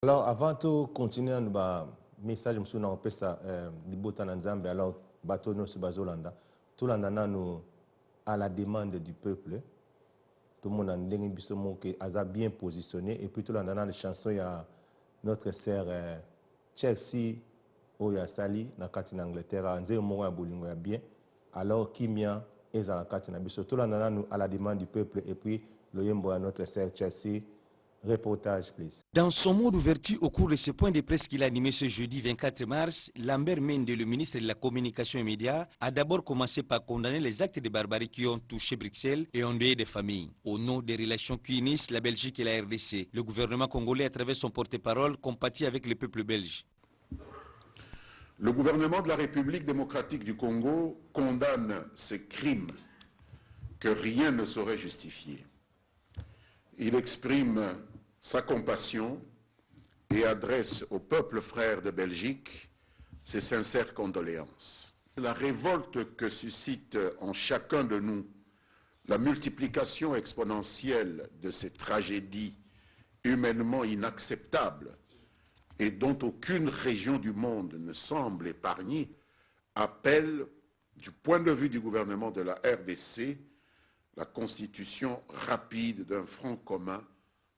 Alors, avant de continuer, un message, je me souviens, on peut ça, alors, bateau nous sur Bazolanda. Tout le monde à la demande du peuple. Tout le monde a bien positionné. Et puis, tout le monde a une chanson, il y a notre sœur Chelsea, où il y a Sali, dans la Angleterre, a bien. Alors, Kimia est dans la Katina. Tout le monde à la demande du peuple. Et puis, le yembo à notre sœur Chelsea. Reportage, please. Dans son mot d'ouverture au cours de ce point de presse qu'il a animé ce jeudi 24 mars, Lambert Mende, le ministre de la Communication et Médias, a d'abord commencé par condamner les actes de barbarie qui ont touché Bruxelles et endeuillé des familles. Au nom des relations qui unissent la Belgique et la RDC, le gouvernement congolais, à travers son porte-parole, compatit avec le peuple belge. Le gouvernement de la République démocratique du Congo condamne ces crimes que rien ne saurait justifier. Il exprime sa compassion et adresse au peuple frère de Belgique ses sincères condoléances. La révolte que suscite en chacun de nous la multiplication exponentielle de ces tragédies humainement inacceptables et dont aucune région du monde ne semble épargnée, appelle, du point de vue du gouvernement de la RDC, la constitution rapide d'un front commun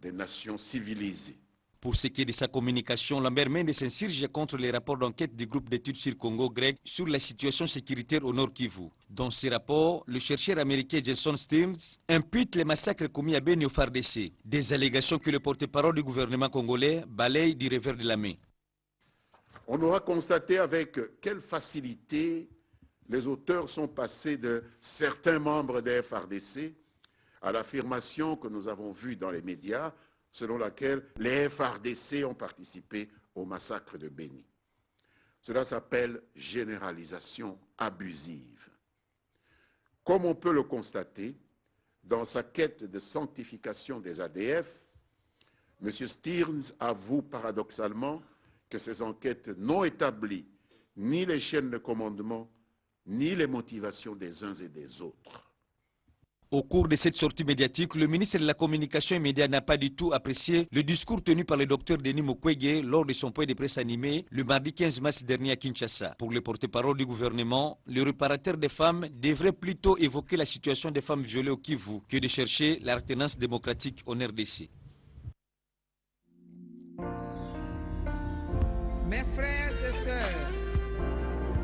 des nations civilisées. Pour ce qui est de sa communication, Lambert Mende s'insurge contre les rapports d'enquête du groupe d'études sur Congo grec sur la situation sécuritaire au Nord Kivu. Dans ces rapports, le chercheur américain Jason Stearns impute les massacres commis à Beni au FARDC, des allégations que le porte-parole du gouvernement congolais balaye du revers de la main. On aura constaté avec quelle facilité les auteurs sont passés de certains membres des FARDC à l'affirmation que nous avons vue dans les médias, selon laquelle les FARDC ont participé au massacre de Beni. Cela s'appelle généralisation abusive. Comme on peut le constater, dans sa quête de sanctification des ADF, M. Stearns avoue paradoxalement que ces enquêtes n'ont établi ni les chaînes de commandement, ni les motivations des uns et des autres. Au cours de cette sortie médiatique, le ministre de la Communication et Médias n'a pas du tout apprécié le discours tenu par le docteur Denis Mukwege lors de son point de presse animé le mardi 15 mars dernier à Kinshasa. Pour le porte-parole du gouvernement, le réparateur des femmes devrait plutôt évoquer la situation des femmes violées au Kivu que de chercher la retenance démocratique en RDC. Mes frères et sœurs,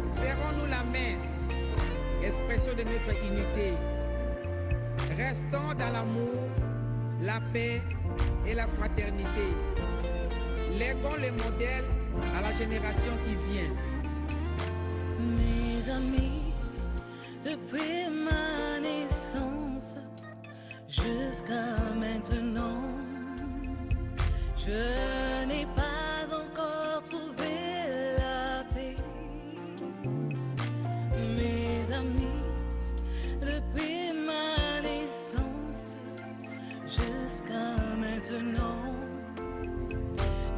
serrons-nous la main, expression de notre unité. Restons dans l'amour, la paix et la fraternité. Léguons le modèle à la génération qui vient. Mes amis, depuis ma naissance jusqu'à maintenant, je n'ai pas encore trouvé la paix. Mes amis, depuis ma naissance jusqu'à maintenant,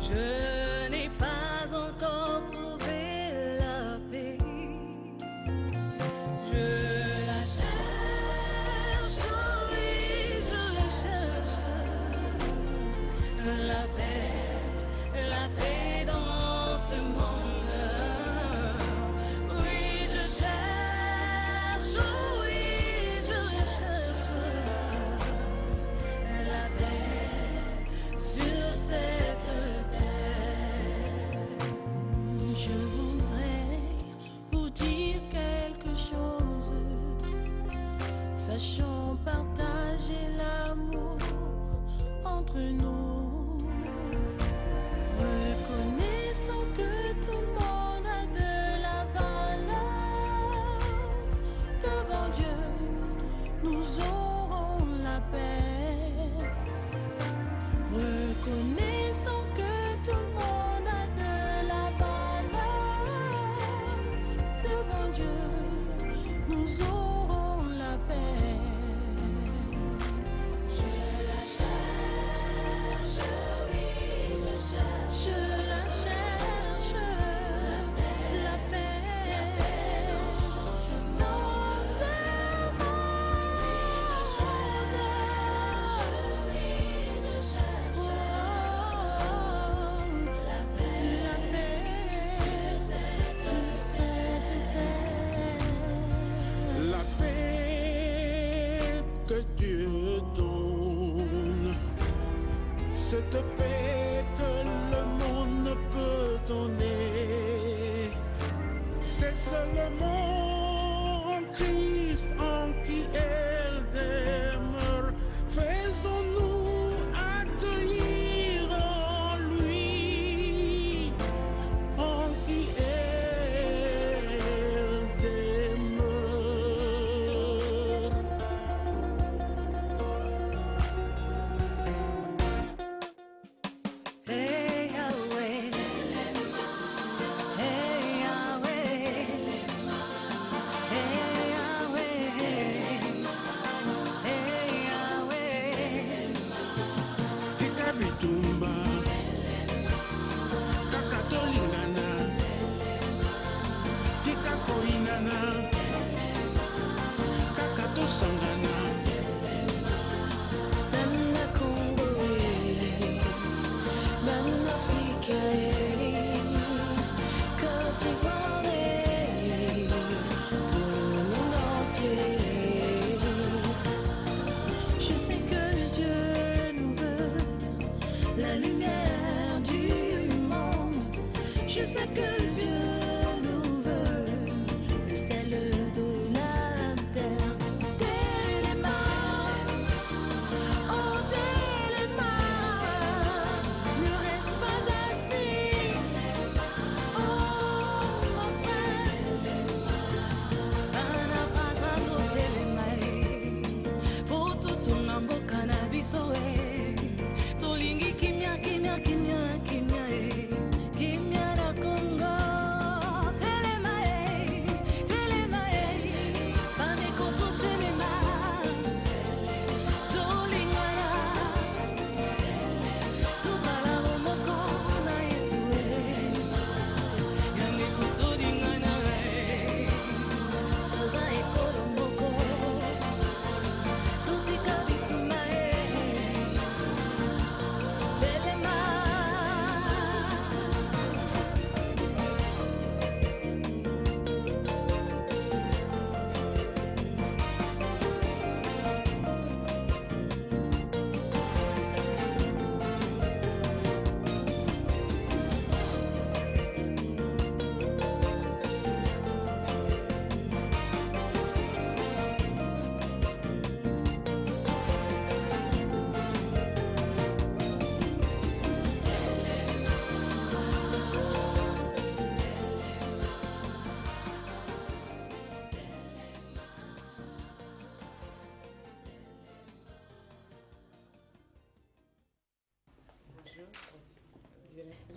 je n'ai pas encore trouvé la paix. Je la cherche, oui, je la cherche. La paix dans ce monde. Oui, je cherche, oui, je la cherche. La paix sur cette terre. Je voudrais vous dire quelque chose, sachant partager l'amour entre nous. Reconnaissons que tout le monde a de la valeur. Devant Dieu, nous aurons la paix. Reconnaissons que tout le monde a de la valeur. Devant Dieu, nous aurons la paix. Je la cherche. sangana kaka tosangana Nana Congo, Nana Afrique, Côte d'Ivoire, pour le monde entier. Je sais que Dieu nous veut la lumière du monde. Je sais que Dieu nous veut le sel de la terre. Téléma, oh Téléma, ne reste pas assis. Oh mon frère, Anapata Téléma, pour tout ton ambo cannabisoé, tolingi kimia kimia kimia kimia kimia la Congo. Téléma, Téléma, Panekoto Téléma, Tolingana, Tuvala Omoko na Yesue, Yanekuto Dingana, Oza Ekolo Moko, Tutika Bituma, Téléma.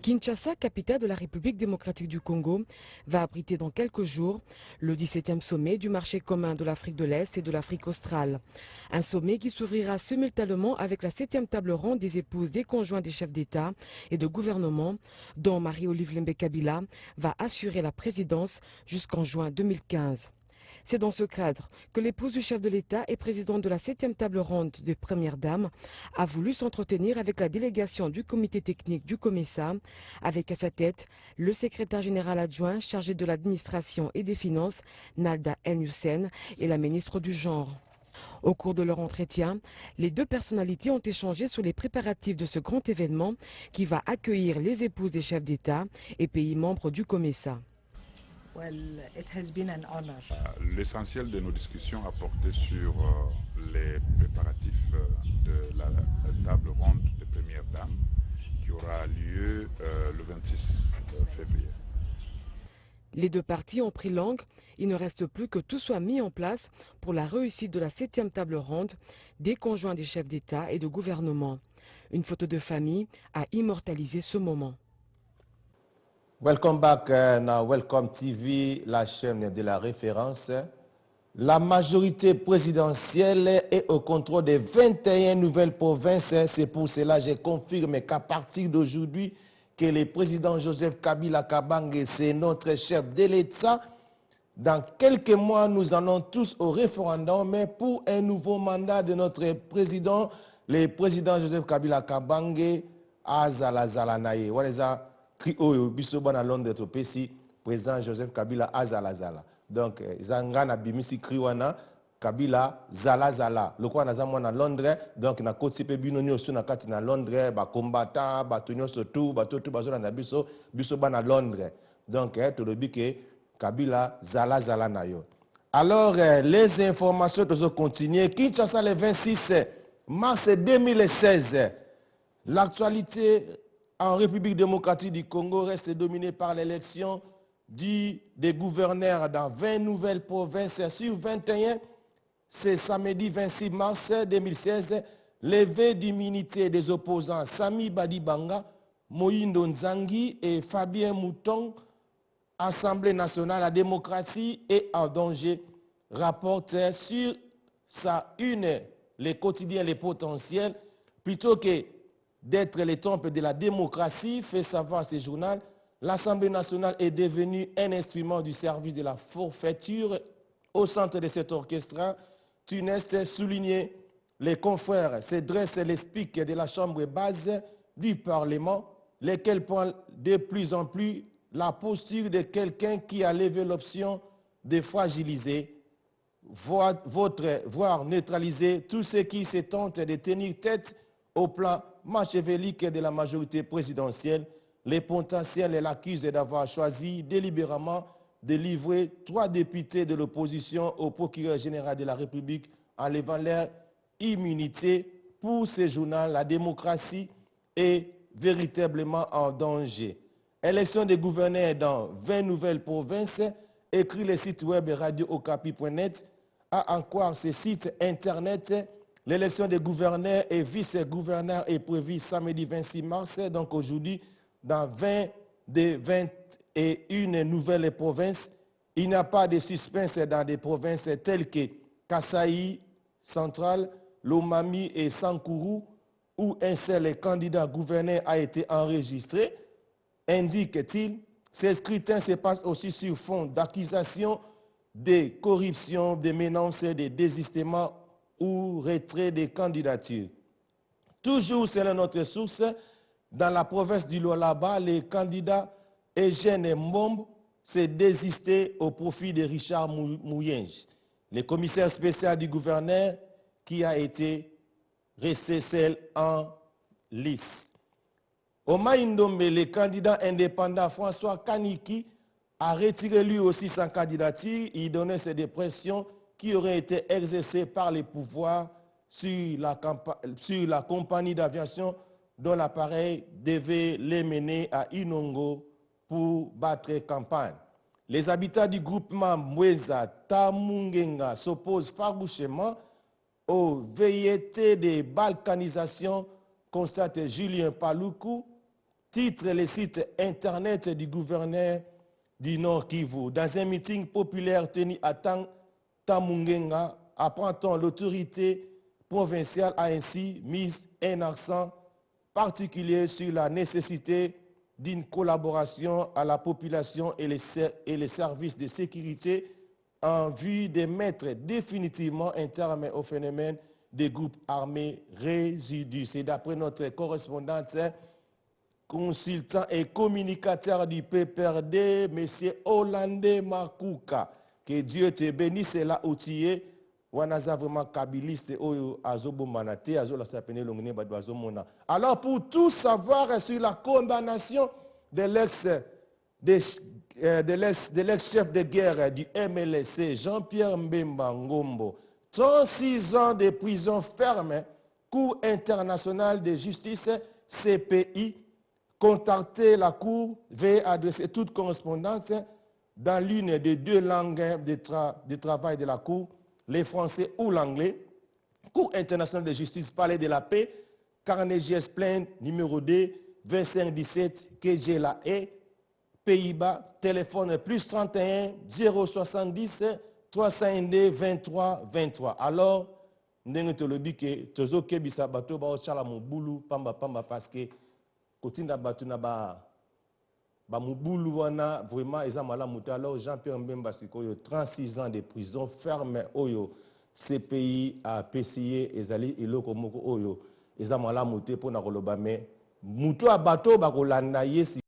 Kinshasa, capitale de la République démocratique du Congo, va abriter dans quelques jours le 17e sommet du marché commun de l'Afrique de l'Est et de l'Afrique australe. Un sommet qui s'ouvrira simultanément avec la 7e table ronde des épouses des conjoints des chefs d'État et de gouvernement, dont Marie-Olive Lembe Kabila va assurer la présidence jusqu'en juin 2015. C'est dans ce cadre que l'épouse du chef de l'État et présidente de la 7e table ronde des premières dames a voulu s'entretenir avec la délégation du comité technique du COMESA, avec à sa tête le secrétaire général adjoint chargé de l'administration et des finances, Nalda N-Hussein, et la ministre du genre. Au cours de leur entretien, les deux personnalités ont échangé sur les préparatifs de ce grand événement qui va accueillir les épouses des chefs d'État et pays membres du COMESA. L'essentiel de nos discussions a porté sur les préparatifs de la table ronde des premières dames qui aura lieu le 26 février. Les deux parties ont pris langue. Il ne reste plus que tout soit mis en place pour la réussite de la 7e table ronde des conjoints des chefs d'État et de gouvernement. Une photo de famille a immortalisé ce moment. Welcome back na Welcome TV, la chaîne de la référence. La majorité présidentielle est au contrôle des 21 nouvelles provinces. C'est pour cela que je confirme qu'à partir d'aujourd'hui, que le président Joseph Kabila Kabange, c'est notre chef de l'État. Dans quelques mois, nous allons tous au référendum, mais pour un nouveau mandat de notre président, le président Joseph Kabila Kabange, Azala Zalanaye. Bisoba Londres topesi président Joseph Kabila azala. Donc zangana bimisi kriwana Kabila zala. Le quoi naza mwana Londres, donc na koti pe bino nyoso na kati na Londres ba combattant ba tonyo surtout ba tout bazola na bisoba na Londres. Donc to lobi ke Kabila zala na yo. Alors les informations doivent continuer. Kinshasa le 26 mars 2016. L'actualité en République démocratique du Congo reste dominée par l'élection des gouverneurs dans 20 nouvelles provinces sur 21. C'est samedi 26 mars 2016, levée d'immunité des opposants Sami Badibanga, Moïndo Nzangi et Fabien Mouton. Assemblée nationale, la démocratie est en danger, rapporte sur sa une les quotidiens, les potentiels, plutôt que d'être les temples de la démocratie, fait savoir ce journal, l'Assemblée nationale est devenue un instrument du service de la forfaiture. Au centre de cet orchestre, Tuneste souligné, les confrères se dressent les speakers de la Chambre basse du Parlement, lesquels prennent de plus en plus la posture de quelqu'un qui a levé l'option de fragiliser, voire neutraliser tout ce qui se tente de tenir tête au plan machiavélique de la majorité présidentielle. Les potentiels l'accusent d'avoir choisi délibérément de livrer 3 députés de l'opposition au procureur général de la République, enlevant leur immunité. Pour ce journal, la démocratie est véritablement en danger. Élection des gouverneurs dans 20 nouvelles provinces, écrit le site web radio-okapi.net. À en croire ce site internet, l'élection des gouverneurs et vice-gouverneurs est prévue samedi 26 mars, donc aujourd'hui, dans 20 des 21 nouvelles provinces. Il n'y a pas de suspense dans des provinces telles que Kasaï central, Lomami et Sankourou, où un seul candidat gouverneur a été enregistré, indique-t-il. Ces scrutins se passent aussi sur fond d'accusations de corruption, de menaces, de désistement ou retrait des candidatures. Toujours selon notre source, dans la province du Lualaba, les candidats Eugène Mbombe s'est désisté au profit de Richard Mouyenj, le commissaire spécial du gouverneur qui a été resté seul en lice. Au Maïndombe, le candidat indépendant François Kaniki a retiré lui aussi sa candidature. Il donnait ses dépressions qui auraient été exercées par les pouvoirs sur la compagnie d'aviation dont l'appareil devait les mener à Inongo pour battre campagne. Les habitants du groupement Mweza Tamungenga s'opposent farouchement aux velléités de balkanisation, constate Julien Paloukou, titre le site internet du gouverneur du Nord Kivu. Dans un meeting populaire tenu à Tamungenga, apprend-on, l'autorité provinciale a ainsi mis un accent particulier sur la nécessité d'une collaboration à la population et les services de sécurité en vue de mettre définitivement un terme au phénomène des groupes armés résidus. C'est d'après notre correspondante, consultant et communicateur du PPRD, M. Hollandais Makouka. Que Dieu te bénisse là où tu es. Wanaza vraiment kabiliste oyo azobo manate azola sapene longene badwazo mona. Alors pour tout savoir sur la condamnation de l'ex-chef de guerre du MLC, Jean-Pierre Mbemba Ngombo, 36 ans de prison ferme, Cour internationale de justice, CPI, contacter la Cour, veuillez adresser toute correspondance dans l'une des 2 langues de travail de la Cour, les Français ou l'anglais. Cour internationale de justice, Palais de la Paix, Carnegie Plain, numéro 2, 2517, KG La Haye, Pays-Bas, téléphone plus 31 070 302 23 23. Alors, ndenge tolobi ke tozo kebisa bato ba ochala mobulu pamba parce que kotinda bato na ba mobulu wana vraiment eza malamu te. Alors Jean-Pierre Mbemba sikoyo 36 ans de prison ferme oyo CPI a PCA ezali eloko moko oyo eza malamu te pona koloba me muto a bato ba kolanda yesi